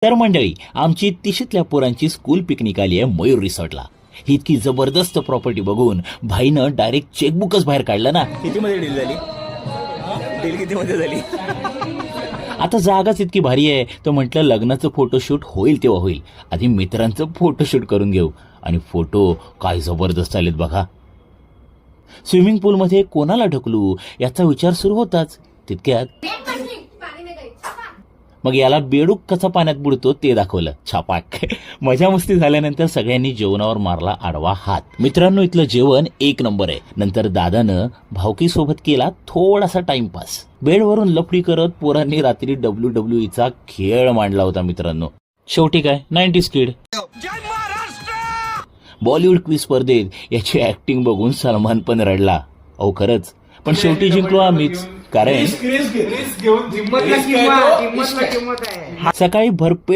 तर मंडळी, आमची तिशीतल्या पोरांची स्कूल पिकनिक आली आहे मयूर रिसॉर्टला. ही इतकी जबरदस्त प्रॉपर्टी बघून भाईनं डायरेक्ट चेकबुकच बाहेर काढलं ना. कितीमध्ये डील झाली? डील कितीमध्ये झाली? आता जागाच इतकी भारी आहे तर म्हटलं लग्नाचं फोटोशूट होईल तेव्हा होईल, आधी मित्रांचं फोटोशूट करून घेऊ. आणि फोटो काय जबरदस्त आलेत बघा. स्विमिंग पूलमध्ये कोणाला ढकलू याचा विचार सुरू होताच. तितक्यात मग याला बेडूक कसा पाण्यात बुडतो ते दाखवलं. छापाक. मजा मस्ती झाल्यानंतर सगळ्यांनी जेवणावर मारला आडवा हात. मित्रांनो, इथलं जेवण एक नंबर आहे. नंतर दादानं भावकीसोबत केला थोडासा टाइमपास. बेडवरून लफडी करत पोरांनी रात्री WWE खेळ मांडला होता मित्रांनो. शेवटी काय 90s किड. बॉलिवूड क्विज स्पर्धेत याची ऍक्टिंग बघून सलमान पण रडला. अहो खरंच, पण शेवटी जिंकलो आम्हीच. कारण सकाळी भरपेट